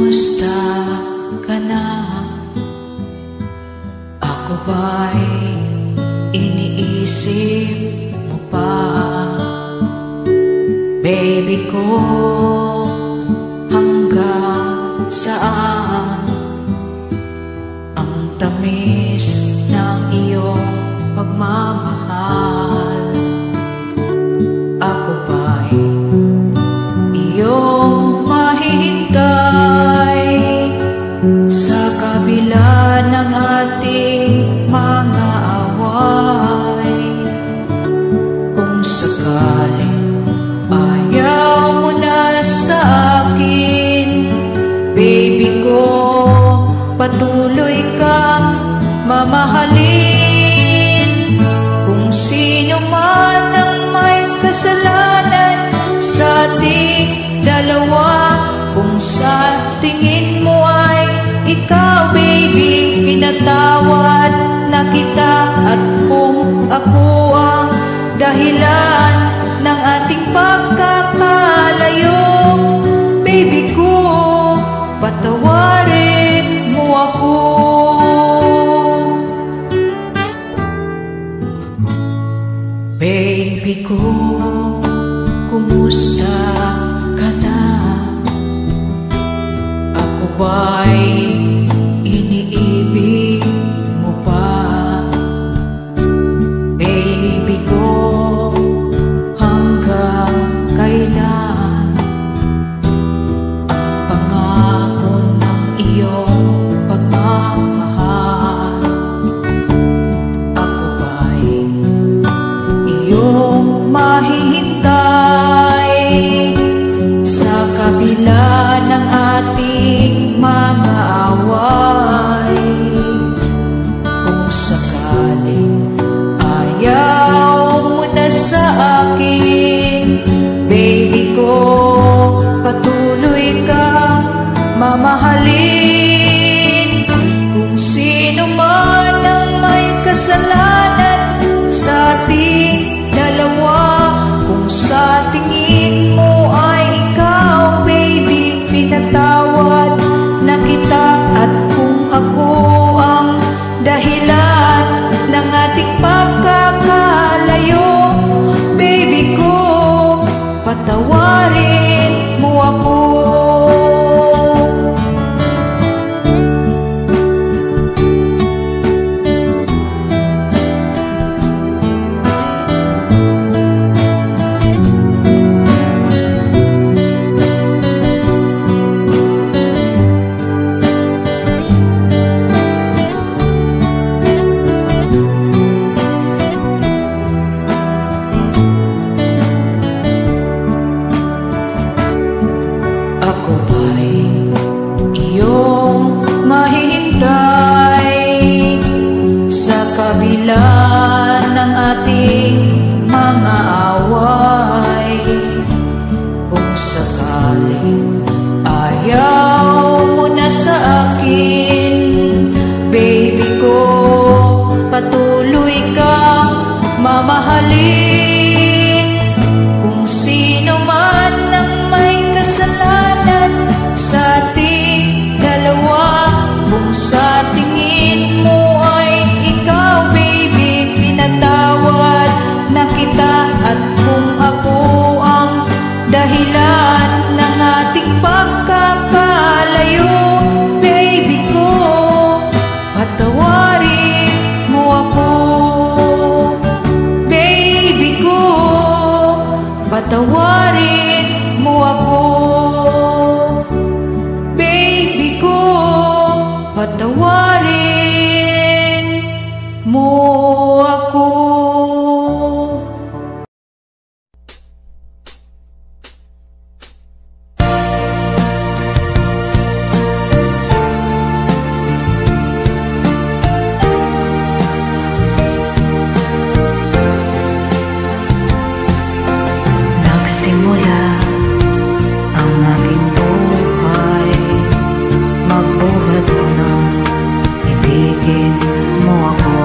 Kumusta ka na? Ako ba'y iniisip mo pa? Baby ko, hanggang saan ang tamis ng iyong pagmamahal? Ako ba'y iyong mahihintay sa kabila ng ating mga away? Kung sakaling ayaw mo na sa akin, baby ko, patuloy kang mamahalin. Kung sino man ang may kasalanan sa ating dalawa, kung sa tingin mo ay ikaw, baby, pinatawad na kita. At kung ako ang dahilan ng ating pagkakalayo, baby ko, patawarin mo ako. Baby ko, kumusta ka na? Ako ba'y iniibig mo pa? Baby ko, hanggang kailan ang pangako ng iyong pagmamahal? Ako ba'y iyong mahihintay sa kabila ng ating mga away? Kung sakaling ayaw mo na sa akin, baby ko, patuloy kang mamahalin. Kung sino man ang may kasalanan sa ating dalawa, kung sa tingin mo ay ikaw, baby, pinatawad na kita. At kung ako ang dahilan ng ating pagkakalayo, baby ko, patawarin mo ako. Ako ba'y iyong mahihintay sa kabila ng ating mga away? Kung sakaling ayaw mo na sa akin, baby ko, patuloy kang mamahalin. Kung sino man ang may kasalanan sa ating dalawa, kung sa tingin mo ay ikaw, baby, pinatawad na kita. At kung ako ang dahilan ng ating pagkakalayo, baby ko, patawarin mo ako. Baby ko, patawarin mo ako. Baby ko, patawarin mo ako. Nagsimula ang aking buhay, magbuhat ng ibigin mo ako.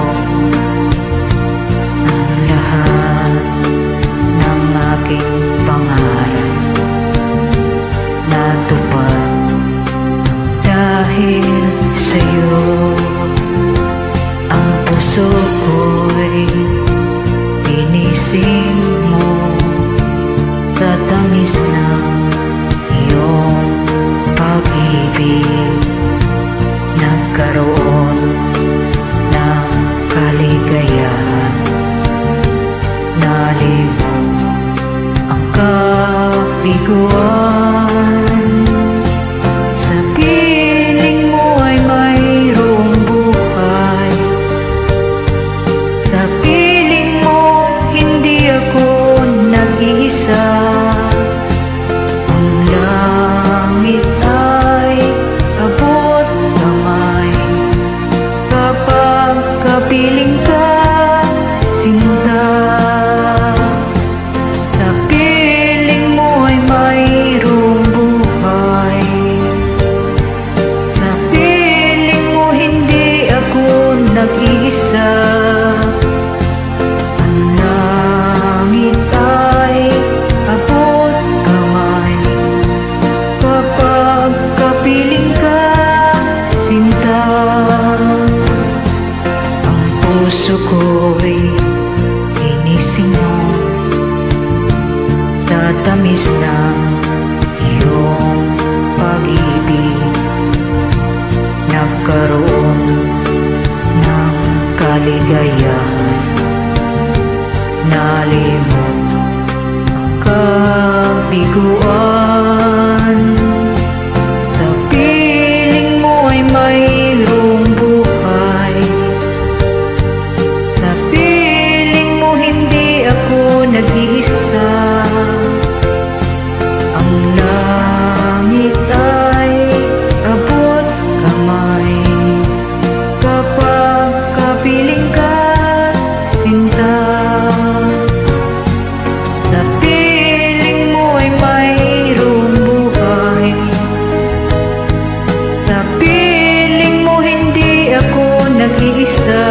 mag-iisa.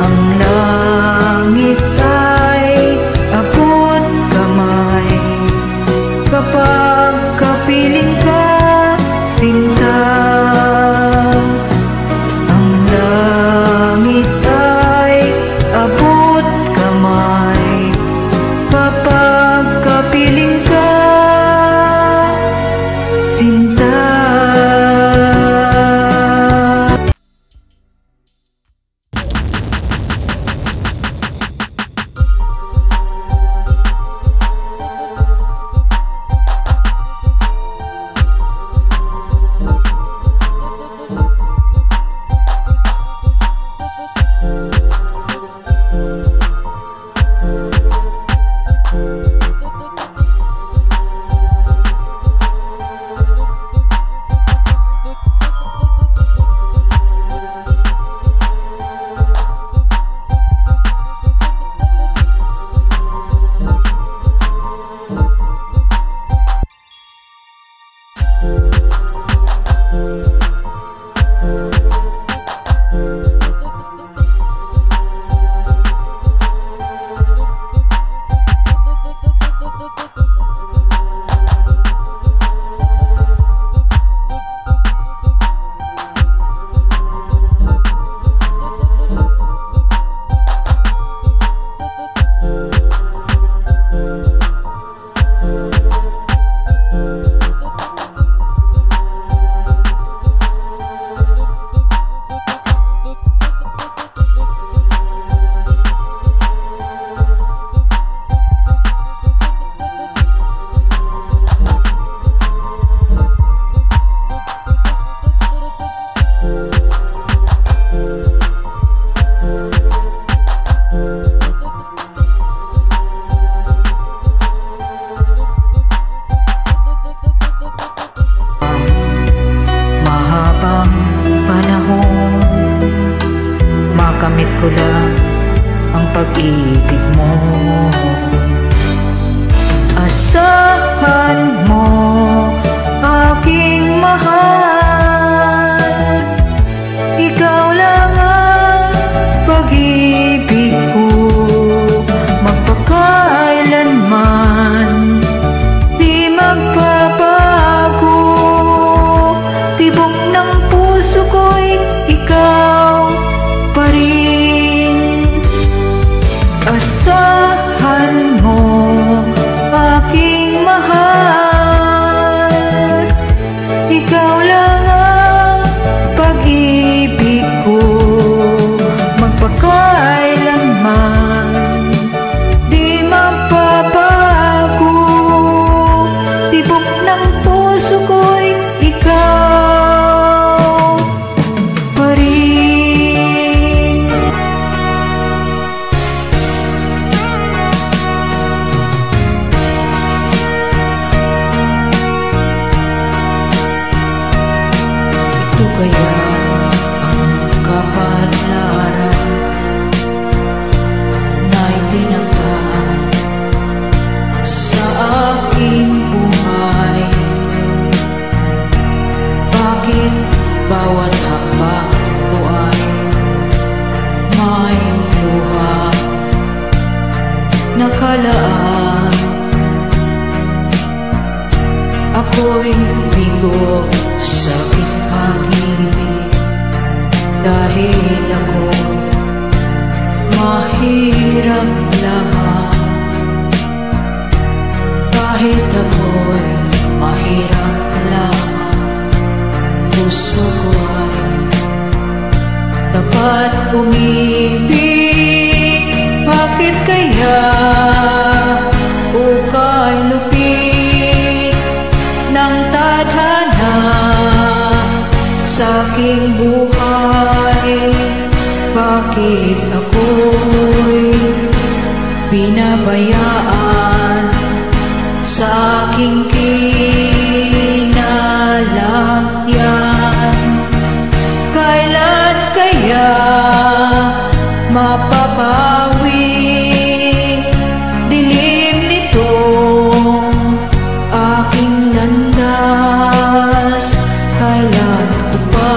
Ang langit ay abot kamay kapag kapiling ka, sinta. Ang langit ay abot kamay kapag kapiling ka, sinta. Makamit ko lang ang pag-ibig mo. Asahan mo, aking mahal, ikaw lang ang pag-ibig ko. Magpakailanman di magbabago, tibok ng puso ko'y ikaw pa rin. Asahan mo, aking mahal, ikaw lang ang pag-ibig ko. Magpakailanman di mapapago, tibok ng puso ko'y ikaw pa rin. Ito kaya ang kapalaran na itinakda sa aking buhay? Bakit bawat hakbang ko ay may luha nakalaan? Ako'y bigo sa aking pag-ibig dahil ako mahirap lamang. Kahit ako'y mahirap lamang, puso ko ay dapat umibig. Bakit kaya ukay lupit ng tadhana sa aking buhay? Bakit ako'y binabayaan sa aking kinalagyan? Kailan kaya mapapawi dilim nitong aking landas? Kailan ko pa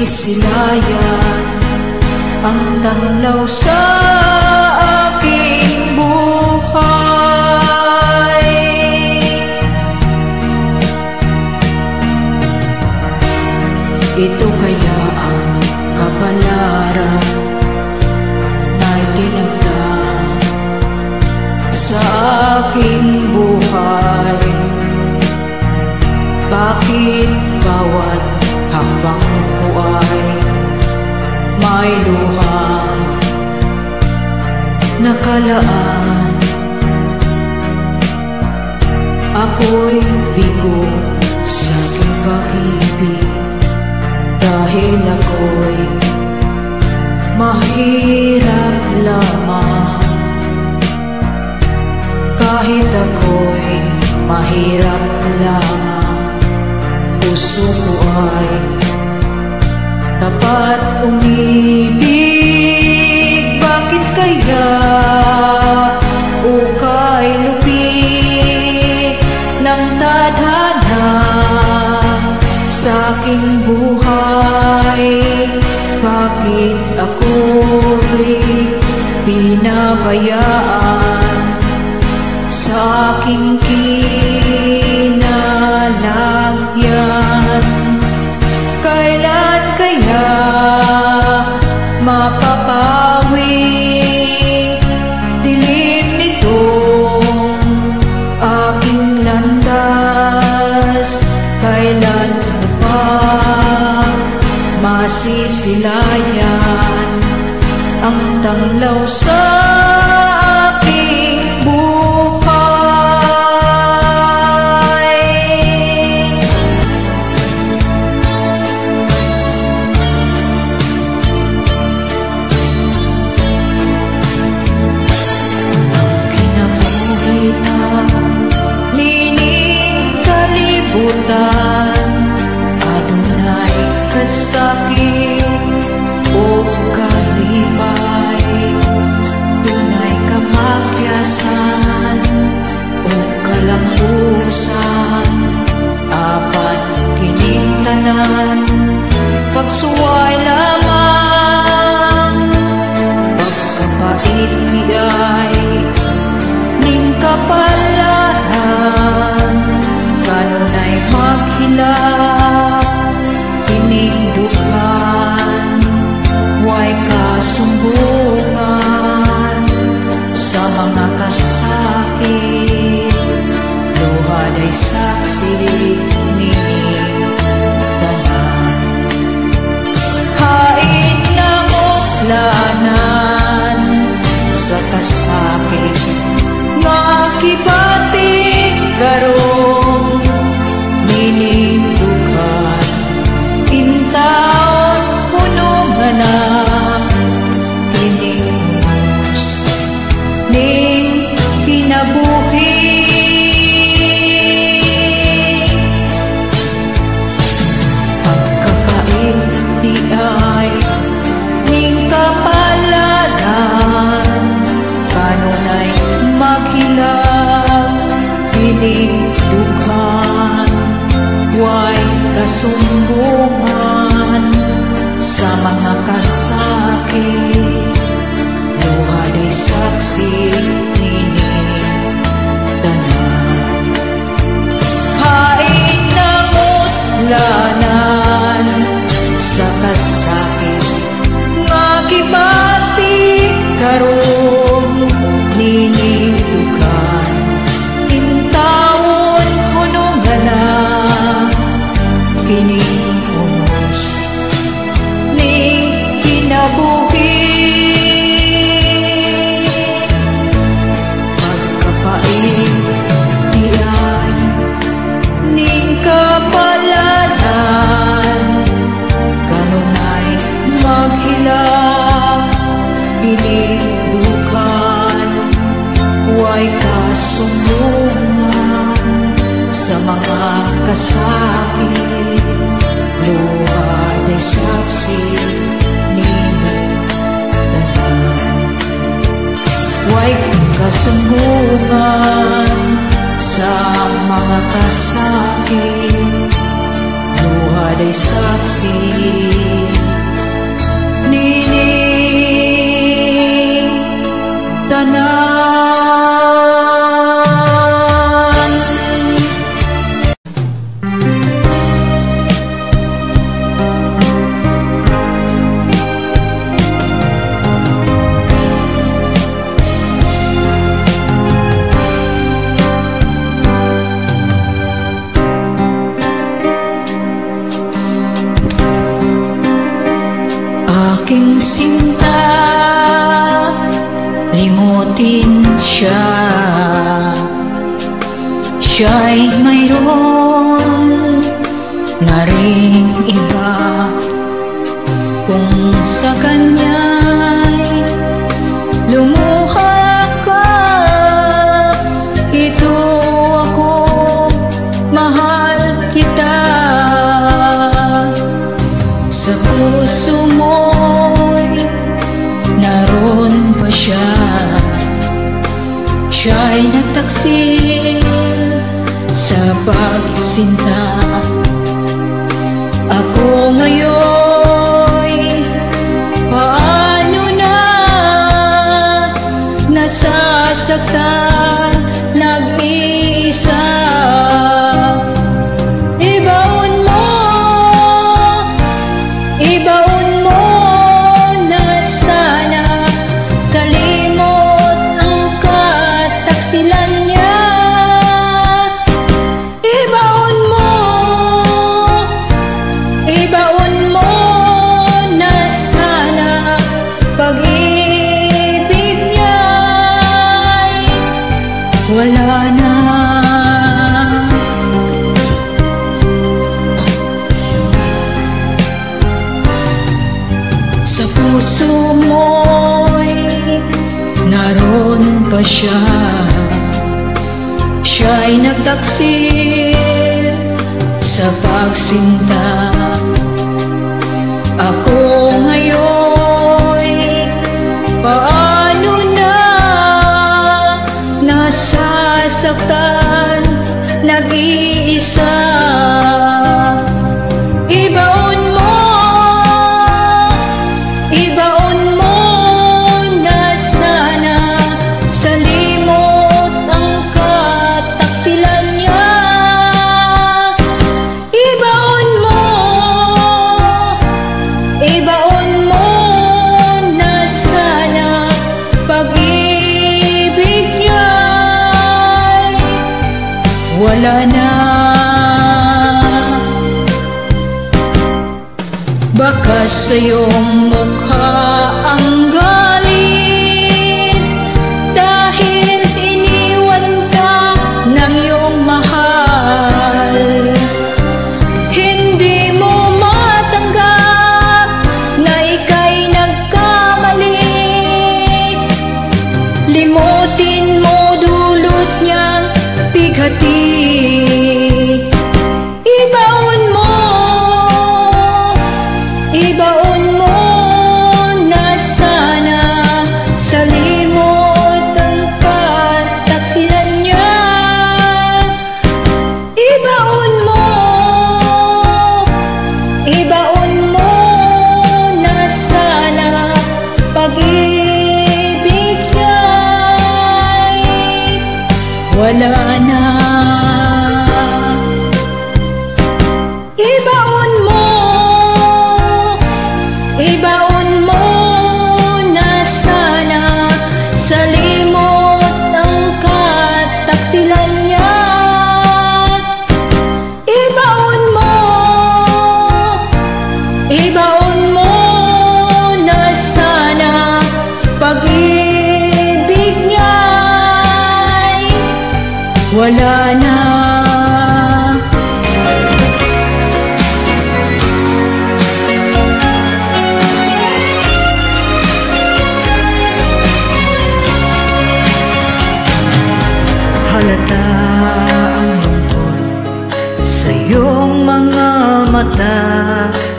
masisilayan ang tanglaw sa aking buhay. Ito kaya ang kapalaran na itinagda sa aking buhay. Bakit bawat hakbang ko ay may luhang nakalaan? Ako'y bigo sa aking pag-ibig dahil ako'y mahirap lamang. Kahit ako'y mahirap lamang, puso ko ay tapat umibig. Bakit kaya ukay lupit ng tadhana sa aking buhay? Bakit ako'y pinabayaan sa aking kinalagyan? Kailan kaya mapapawi dilim nitong aking landas? Kailan pa masisilayan ang tanglaw sa aking buhay? Ang kinabuhitan, nining kalibutan, adunay kasakit o kalipay, tunay kamakyasan o kalampusan, apat kinintanan, pagsuway lamang. Pagkapait niya'y ning kapalaran, kanunay maghilak kining dukhan. Way kasumbungan sa mga kasakit, luhad ay saksi nining tanan. Hain na muklanan sa kasakit nga kibatik karong nining dukhan. Intaon hunungan na kiningos ning kinabuhi. Pagkapait di ay ning kapalaran, kanunay maghilak kining dukhan. Way kasumbungan sa mga kasakit, luhad ay saksi nining tanan. Hain na mutlanan sa kasakit nga gibatik karon nining dukhan. Intawon hunungan na kining umos ning kinabuhi. Pagkapait di ay ning kapalaran, kanunay maghilak kining dukhan. Way kasumbungan sa mga kasakit, luhad ay saksi nining tanan. Way kasumbungan sa mga kasakit, luhad ay saksi nining tanan. Aking sinta, limutin siya. Siya'y mayroon na ring iba. Kung sa kanya'y lumuha ka, ito ako, mahal kita. Sa puso mo'y naroon pa siya. Siya'y nagtaksil sa pagsinta. Ako ngayon'y paano na, nasasaktan, nag-iisa. Ibaon mo na sana sa limot ang kataksilan niya. Ibaon mo na sana pag-ibig niya'y wala na. Sa puso mo'y naroon pa siya. Siya'y nagtaksil sa pagsinta. Ako ngayon'y paano na, nasasaktan, nag-iisa. Ibaon mo na sana sa limot ang kataksilan niya. Ibaon mo na sana pag-ibig niya'y wala na. Baka sa iyong mukha ang galit dahil iniwan ka ng iyong mahal. Hindi mo matanggap na ika'y nagkamali. Limutin mo dulot niyang bighati. Ibaon mo na sana sa limot ang kataksilan niya. Ibaon mo na sana pag-ibig niya'y wala na. Ibaon mo na sana sa limot ang kataksilan niya. Ibaon mo na sana pag-ibig niya'y wala na. Halata ang lungkot sa iyong mga mata,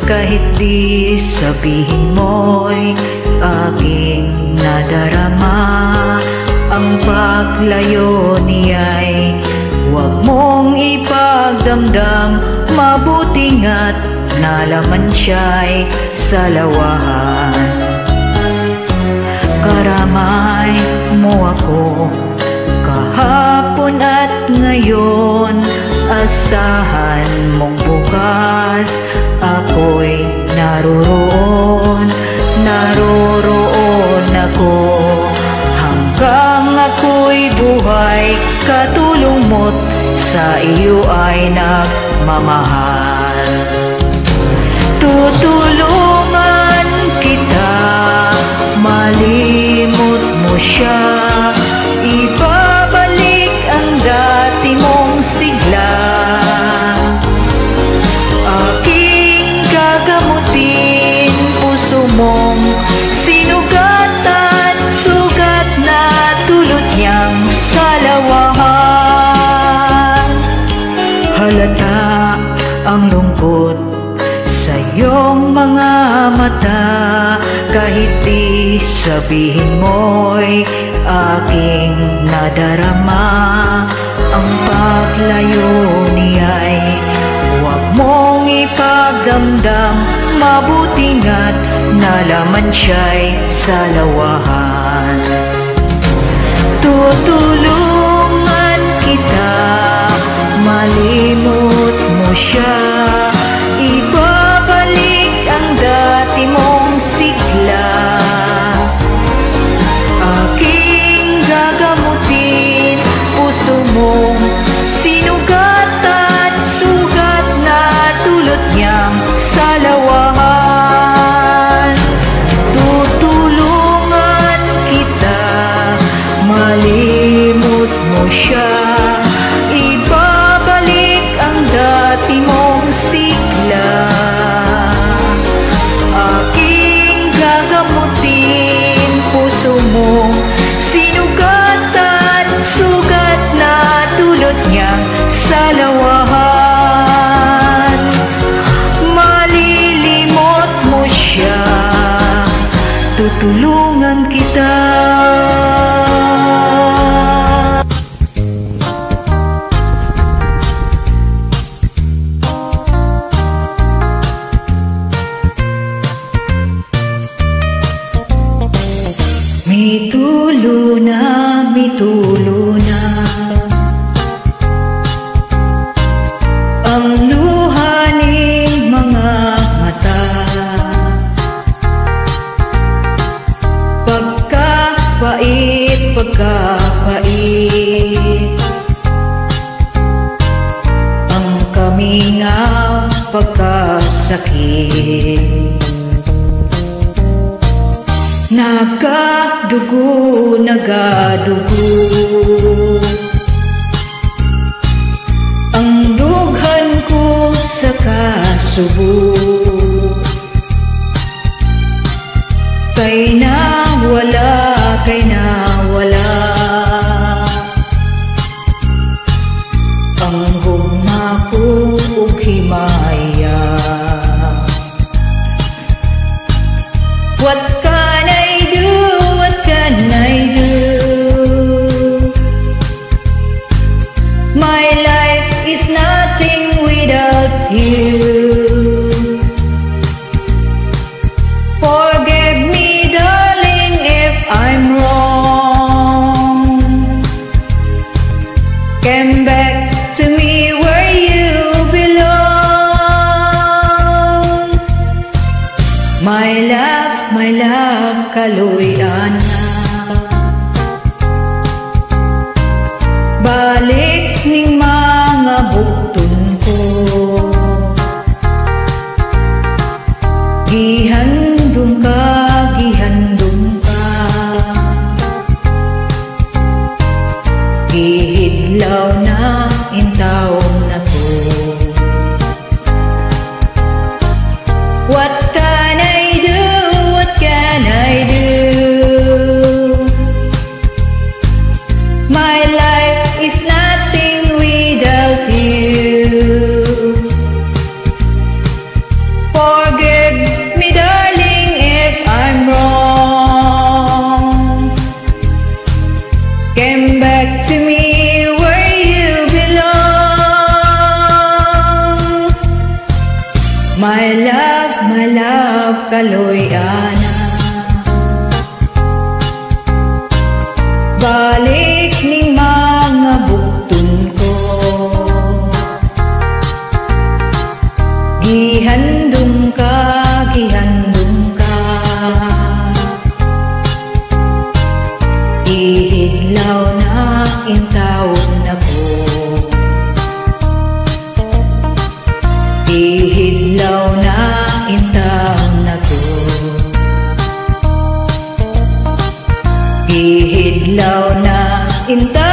kahit di sabihin mo'y aking nadarama. Ang paglayo niya'y huwag mong ipagdamdam, mabuting at na laman siya'y salawahan. Karamay mo ako kahapon at ngayon, asahan mong bukas ako'y naroroon. Naroroon ako hanggang ako'y buhay, katulong mo't sa iyo ay nagmamahal. Tutulungan kita, malimot mo siya, ibabalik ang dati mong sigla. Aking gagamutin, puso mong sinugatan, sugat na tulot niyang salawahan. Halata ang lungkot sa iyong mga mata, kahit di sabihin mo'y aking nadarama. Ang paglayo niya'y huwag mong ipagdamdam, mabuti nga't nalaman siya'y salawahan. Tutulungan kita, malimot mo siya, ibabalik ang dati mong sigla. Aking gagamutin, puso mong sinugatan, sugat na tulot niyang salawahan. Tutulungan kita, malimot mo siya, ibabalik ang dati mong sigla. Aking gagamutin, puso mong sinugatan, sugat na tulot niyang salawahan. Malilimot mo siya, tutulungan kita. Mitulo na ang luha ng mga mata, pagkapait ang kamingaw pagkasakit. Nagadugo ang dughan ko sa kasubo, kay nawala ang hugma ko ug himaya. What can I do? What can I do? My life is nothing without you. Forgive me, darling, if I'm wrong. Come back to me where you belong. My love, kaluyan na. Balik ning mga bukton ko, gihandong ka, gihidlaw na intawon na to. What can I do? What can I do? my love, kaloy ana. Balik ning mga bukton ko, gihandom ka, gihandom ka. Ihidlaw na intawon ako, ihidlaw na intawon ako, ihidlaw na intawon.